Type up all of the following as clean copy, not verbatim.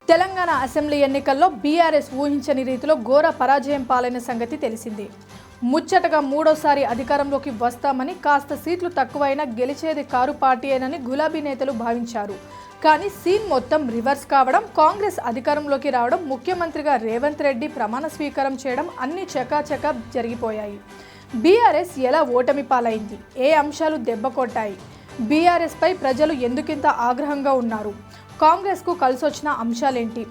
Telangana assembly ఎన్నికల్లో BRS ఊహించని రీతిలో ఘోర పరాజయం పాలైన సంగతి తెలిసిందే. ముచ్చటగా మూడోసారి అధికారంలోకి వస్తామని, కాస్త సీట్లు తక్కువైనా గెలిచేది కారు పార్టీయేనని గులాబీ నేతలు భావించారు. కానీ సీన్ మొత్తం రివర్స్ కావడం, కాంగ్రెస్ అధికారంలోకి రావడం, ముఖ్యమంత్రిగా రేవంత్ రెడ్డి ప్రమాణ స్వీకారం చేయడం అన్నీ చకాచకా జరిగిపోయాయి. బీఆర్ఎస్ ఎలా ఓటమి పాలైంది, ఏ అంశాలు దెబ్బ కొట్టాయి, బీఆర్ఎస్ పై ప్రజలు ఎందుకింత ఆగ్రహంగా ఉన్నారు, కాంగ్రెస్కు కలిసొచ్చిన అంశాలేంటి?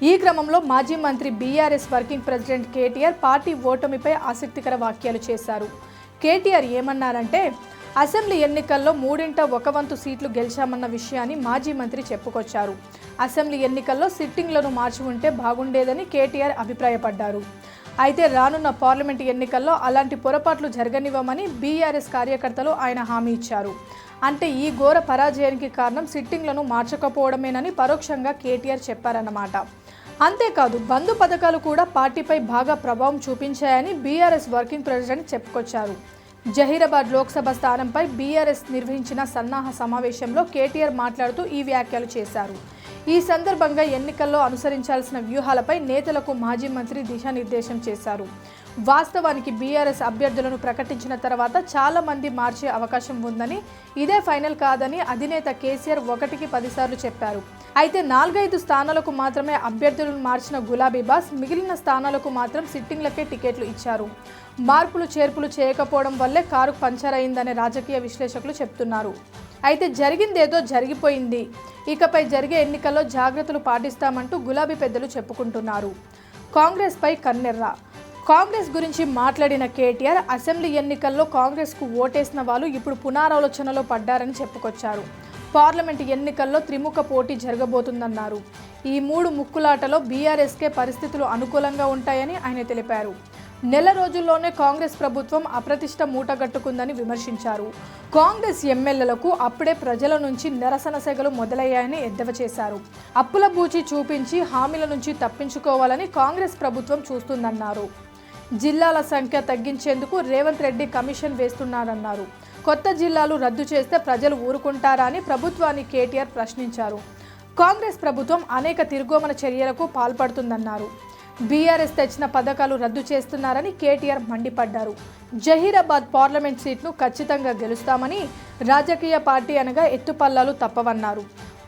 ఈ క్రమంలో మాజీ మంత్రి BRS working president KTR party ఓటమిపై ఆసక్తికర వ్యాఖ్యలు చేశారు. కేటీఆర్ ఏమన్నారంటే, అసెంబ్లీ ఎన్నికల్లో 1/3 సీట్లు గెలిచామన్న విషయాన్ని మాజీ మంత్రి చెప్పుకొచ్చారు. అసెంబ్లీ ఎన్నికల్లో సిట్టింగ్లను మార్చి ఉంటే బాగుండేదని కేటీఆర్ అభిప్రాయపడ్డారు. అయితే రానున్న పార్లమెంటు ఎన్నికల్లో అలాంటి పొరపాట్లు జరగనివ్వమని బీఆర్ఎస్ కార్యకర్తలు ఆయన హామీ ఇచ్చారు. అంటే ఈ ఘోర పరాజయానికి కారణం సిట్టింగ్లను మార్చకపోవడమేనని పరోక్షంగా కేటీఆర్ చెప్పారన్నమాట. అంతేకాదు, బంధు పథకాలు కూడా పార్టీపై బాగా ప్రభావం చూపించాయని బీఆర్ఎస్ వర్కింగ్ ప్రెసిడెంట్ చెప్పుకొచ్చారు. జహీరాబాద్ లోక్సభ స్థానంపై బీఆర్ఎస్ నిర్వహించిన సన్నాహ సమావేశంలో కేటీఆర్ మాట్లాడుతూ ఈ వ్యాఖ్యలు చేశారు. ఈ సందర్భంగా ఎన్నికల్లో అనుసరించాల్సిన వ్యూహాలపై నేతలకు మాజీ మంత్రి దిశానిర్దేశం చేశారు. వాస్తవానికి బీఆర్ఎస్ అభ్యర్థులను ప్రకటించిన తర్వాత చాలా మంది మార్చే అవకాశం ఉందని, ఇదే ఫైనల్ కాదని అధినేత కేసీఆర్ 1కి 10 సార్లు చెప్పారు. అయితే 4-5 స్థానాలకు మాత్రమే అభ్యర్థులను మార్చిన గులాబీ బాస్ మిగిలిన స్థానాలకు మాత్రం సిట్టింగ్లకే టికెట్లు ఇచ్చారు. మార్పులు చేర్పులు చేయకపోవడం వల్లే కారు పంచర్ అయిందనే రాజకీయ విశ్లేషకులు చెప్తున్నారు. అయితే జరిగిందేదో జరిగిపోయింది, ఇకపై జరిగే ఎన్నికల్లో జాగ్రత్తలు పాటిస్తామంటూ గులాబీ పెద్దలు చెప్పుకుంటున్నారు. కాంగ్రెస్ పై కన్నెర్ర. కాంగ్రెస్ గురించి మాట్లాడిన కేటీఆర్, అసెంబ్లీ ఎన్నికల్లో కాంగ్రెస్కు ఓటేసిన వాళ్ళు ఇప్పుడు పునరాలోచనలో పడ్డారని చెప్పుకొచ్చారు. పార్లమెంటు ఎన్నికల్లో త్రిముఖ పోటీ జరగబోతుందన్నారు. ఈ 3 ముక్కులాటలో బీఆర్ఎస్కే పరిస్థితులు అనుకూలంగా ఉంటాయని ఆయన తెలిపారు. నెల రోజుల్లోనే కాంగ్రెస్ ప్రభుత్వం అప్రతిష్ట మూటగట్టుకుందని విమర్శించారు. కాంగ్రెస్ ఎమ్మెల్యేలకు అప్పుడే ప్రజల నుంచి నిరసన సెగలు మొదలయ్యాయని ఎద్దేవా చేశారు. అప్పుల బూచి చూపించి హామీల నుంచి తప్పించుకోవాలని కాంగ్రెస్ ప్రభుత్వం చూస్తుందన్నారు. జిల్లాల సంఖ్య తగ్గించేందుకు రేవంత్ రెడ్డి కమిషన్ వేస్తున్నారన్నారు. కొత్త జిల్లాలు రద్దు చేస్తే ప్రజలు ఊరుకుంటారా అని ప్రభుత్వాన్ని కేటీఆర్ ప్రశ్నించారు. కాంగ్రెస్ ప్రభుత్వం అనేక తిరోగమన చర్యలకు పాల్పడుతుందన్నారు. బీఆర్ఎస్ తెచ్చిన పథకాలు రద్దు చేస్తున్నారని కేటీఆర్ మండిపడ్డారు. జహీరాబాద్ పార్లమెంట్ సీట్ను ఖచ్చితంగా గెలుస్తామని, రాజకీయ పార్టీ అనగా ఎత్తుపల్లాలు తప్పవన్నారు.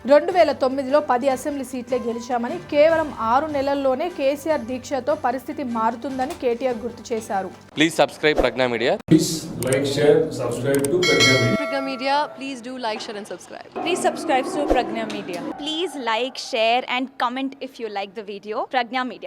2009లో 10 అసెంబ్లీ సీట్లే గెలిచామని, కేవలం 6 నెలల్లోనే కేసీఆర్ దీక్షతో పరిస్థితి మారుతుందని కేటీఆర్ గుర్తు చేశారు. Please subscribe Pragna media. Please like, share, subscribe to Pragna Media. Pragna Media, please do like, share and subscribe. Please subscribe to Pragna Media. Please like, share and comment if you like the video. Pragna Media.